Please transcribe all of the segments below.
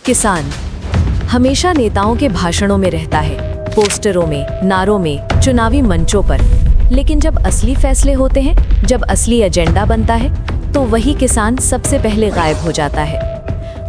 किसान हमेशा नेताओं के भाषणों में रहता है, पोस्टरों में, नारों में, चुनावी मंचों पर। लेकिन जब असली फैसले होते हैं, जब असली एजेंडा बनता है, तो वही किसान सबसे पहले गायब हो जाता है।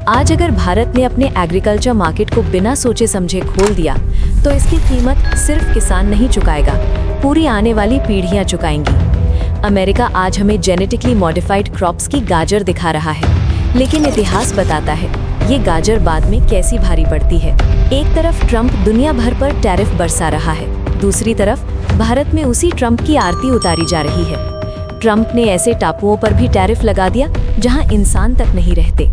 आज अगर भारत ने अपने एग्रीकल्चर मार्केट को बिना सोचे समझे खोल दिया, तो इसकी कीमत सिर्फ किसान नहीं चुकाएगा, पूरी आने वाली पीढ़ियां चुकाएंगी। अमेरिका आज हमें जेनेटिकली मॉडिफाइड क्रॉप्स की गाजर दिखा रहा है, लेकिन इतिहास बताता है ये गाजर बाद में कैसी भारी पड़ती है। एक तरफ ट्रंप दुनिया भर पर टैरिफ बरसा रहा है, दूसरी तरफ भारत में उसी ट्रंप की आरती उतारी जा रही है। ट्रंप ने ऐसे टापुओं पर भी टैरिफ लगा दिया जहां इंसान तक नहीं रहते।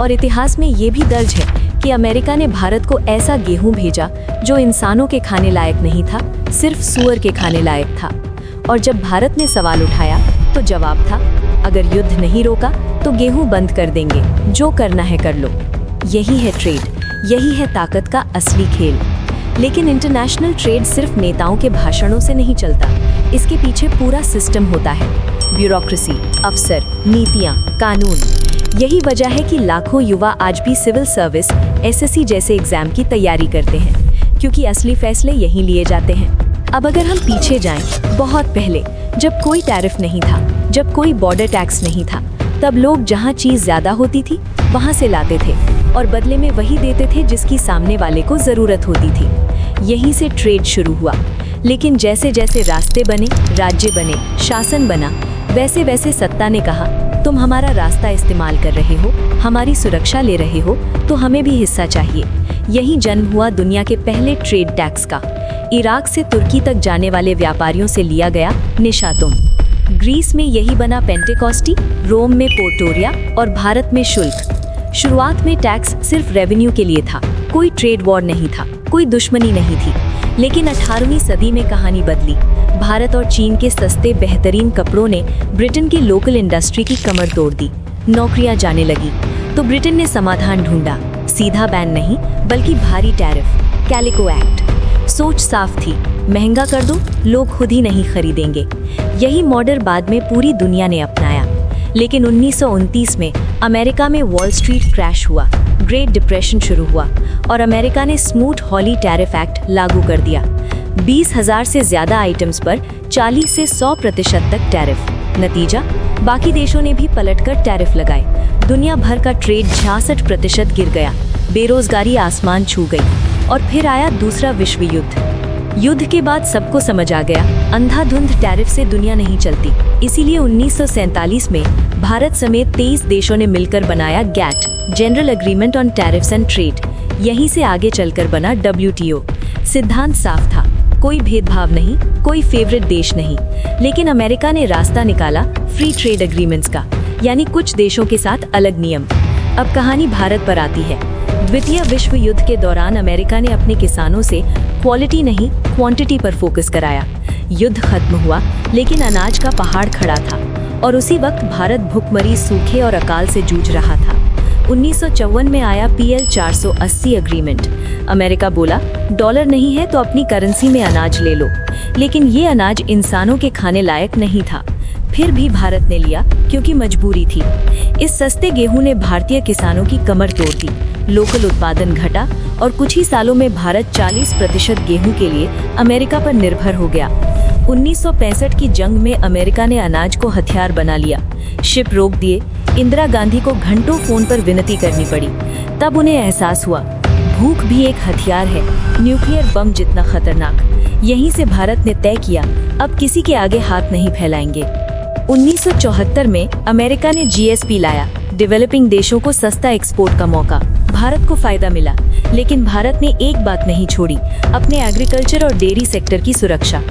और इतिहास में ये भी दर्ज है कि अमेरिका ने भारत को ऐसा गेहूं भेजा जो इंसानों के खाने लायक नहीं था, सिर्फ सूअर के खाने लायक था। और जब भारत ने सवाल उठाया तो जवाब था, अगर युद्ध नहीं रोका तो गेहूं बंद कर देंगे, जो करना है कर लो। यही है ट्रेड, यही है ताकत का असली खेल। लेकिन इंटरनेशनल ट्रेड सिर्फ नेताओं के भाषणों से नहीं चलता, इसके पीछे पूरा सिस्टम होता है। ब्यूरोक्रेसी, अफसर, नीतियां, कानून। यही वजह है कि लाखों युवा आज भी सिविल सर्विस, एसएससी जैसे एग्जाम की तैयारी करते हैं, क्योंकि असली फैसले यहीं लिए जाते हैं। अब अगर हम पीछे जाएं, बहुत पहले, जब कोई टैरिफ नहीं था, जब कोई बॉर्डर टैक्स नहीं था, तब लोग जहां चीज ज्यादा होती थी वहां से लाते थे और बदले में वही देते थे जिसकी सामने वाले को जरूरत होती थी। यहीं से ट्रेड शुरू हुआ। लेकिन जैसे जैसे रास्ते बने, राज्य बने, शासन बना, वैसे वैसे सत्ता ने कहा, तुम हमारा रास्ता इस्तेमाल कर रहे हो, हमारी सुरक्षा ले रहे हो, तो हमें भी हिस्सा चाहिए। यही जन्म हुआ दुनिया के पहले ट्रेड टैक्स का। इराक से तुर्की तक जाने वाले व्यापारियों से लिया गया निशातुम। ग्रीस में यही बना पेंटेकोस्टी, रोम में पोर्टोरिया और भारत में शुल्क। शुरुआत में टैक्स सिर्फ रेवेन्यू के लिए था, कोई ट्रेड वॉर नहीं था, कोई दुश्मनी नहीं थी। लेकिन 18वीं सदी में कहानी बदली। भारत और चीन के सस्ते बेहतरीन कपड़ों ने ब्रिटेन की लोकल इंडस्ट्री की कमर तोड़ दी। नौकरियां जाने लगी तो ब्रिटेन ने समाधान ढूंढा, सीधा बैन नहीं बल्कि भारी टैरिफ, कैलिको एक्ट। सोच साफ थी, महंगा कर दो, लोग खुद ही नहीं खरीदेंगे। यही मॉडल बाद में पूरी दुनिया ने अपनाया। लेकिन 1929 में अमेरिका में वॉल स्ट्रीट क्रैश हुआ, ग्रेट डिप्रेशन शुरू हुआ और अमेरिका ने स्मूथ हॉली टैरिफ एक्ट लागू कर दिया। 20,000 से ज्यादा आइटम्स पर 40 से 100% तक टैरिफ। नतीजा, बाकी देशों ने भी पलटकर टैरिफ लगाए। दुनिया भर का ट्रेड 66% गिर गया, बेरोजगारी आसमान छू गई। और फिर आया दूसरा विश्व युद्ध। युद्ध के बाद सबको समझ आ गया, अंधाधुंध टैरिफ से दुनिया नहीं चलती। इसीलिए 1947 में भारत समेत 23 देशों ने मिलकर बनाया GATT, general agreement on tariffs and trade. यहीं से आगे चलकर बना WTO। सिद्धांत साफ था, कोई भेदभाव नहीं, कोई फेवरेट देश नहीं। लेकिन अमेरिका ने रास्ता निकाला फ्री ट्रेड एग्रीमेंट्स का, यानी कुछ देशों के साथ अलग नियम। अब कहानी भारत पर आती है। द्वितीय विश्व युद्ध के दौरान अमेरिका ने अपने किसानों से क्वालिटी नहीं क्वांटिटी पर फोकस कराया। युद्ध खत्म हुआ, लेकिन अनाज का पहाड़ खड़ा था और उसी वक्त भारत भूखमरी, सूखे और अकाल से जूझ रहा था। 1954 में आया PL 480 एग्रीमेंट। अमेरिका बोला, डॉलर नहीं है तो अपनी करेंसी में अनाज ले लो। लेकिन ये अनाज इंसानों के खाने लायक नहीं था। फिर भी भारत ने लिया, क्योंकि मजबूरी थी। इस सस्ते गेहूं ने भारतीय किसानों की कमर तोड़ दी। लोकल उत्पादन घटा और कुछ ही सालों में भारत 40% गेहूं के लिए अमेरिका पर निर्भर हो गया। 1965 की जंग में अमेरिका ने अनाज को हथियार बना लिया, शिप रोक दिए। इंदिरा गांधी को घंटों फोन पर विनती करनी पड़ी। तब उन्हें एहसास हुआ, भूख भी एक हथियार है, न्यूक्लियर बम जितना खतरनाक। यहीं से भारत ने तय किया, अब किसी के आगे हाथ नहीं फैलाएंगे। 1974 में अमेरिका ने GSP लाया, डेवलपिंग देशों को सस्ता एक्सपोर्ट का मौका। भारत को फायदा मिला, लेकिन भारत ने एक बात नहीं छोड़ी, अपने एग्रीकल्चर और डेयरी सेक्टर की सुरक्षा।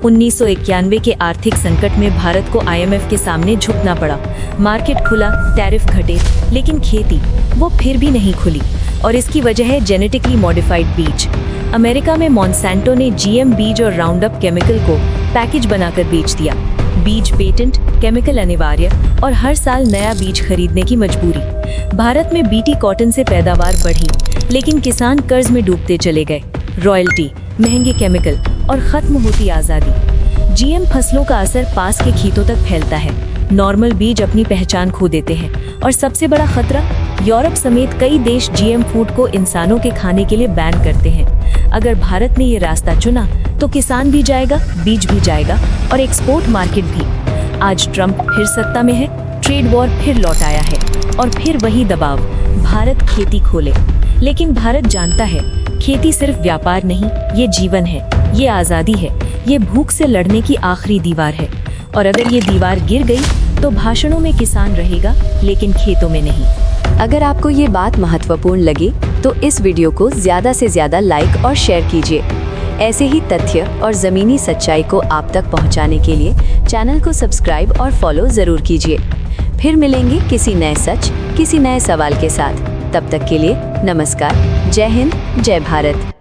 1991 के आर्थिक संकट में भारत को IMF के सामने झुकना पड़ा। मार्केट खुला, टैरिफ घटे, लेकिन खेती वो फिर भी नहीं खुली। और इसकी वजह है जेनेटिकली मॉडिफाइड बीज। अमेरिका में मॉन्सेंटो ने GM बीज और राउंडअप केमिकल को पैकेज बनाकर बेच दिया। बीज पेटेंट, केमिकल अनिवार्य और हर साल नया बीज खरीदने की मजबूरी। भारत में BT कॉटन से पैदावार बढ़ी, लेकिन किसान कर्ज में डूबते चले गए। रॉयल्टी, महंगे केमिकल और खत्म होती आज़ादी। GM फसलों का असर पास के खेतों तक फैलता है। नॉर्मल बीज अपनी पहचान खो देते हैं और सबसे बड़ा खतरा यूरोप समेत कई देश जीएम फूड को इंसानों के खाने के लिए बैन करते हैं। अगर भारत ने ये रास्ता चुना तो किसान भी जाएगा, बीज भी जाएगा और एक्सपोर्ट मार्केट भी। आज ट्रम्प फिर सत्ता में है, ट्रेड वॉर फिर लौट आया है और फिर वही दबाव, भारत खेती खोले। लेकिन भारत जानता है खेती सिर्फ व्यापार नहीं, ये जीवन है, ये आज़ादी है, ये भूख से लड़ने की आखिरी दीवार है। और अगर ये दीवार गिर गई तो भाषणों में किसान रहेगा लेकिन खेतों में नहीं। अगर आपको ये बात महत्वपूर्ण लगी तो इस वीडियो को ज़्यादा से ज़्यादा लाइक और शेयर कीजिए। ऐसे ही तथ्य और ज़मीनी सच्चाई को आप तक पहुंचाने के लिए चैनल को सब्सक्राइब और फॉलो ज़रूर कीजिए। फिर मिलेंगे किसी नए सच, किसी नए सवाल के साथ। तब तक के लिए नमस्कार, जय हिंद, जय भारत।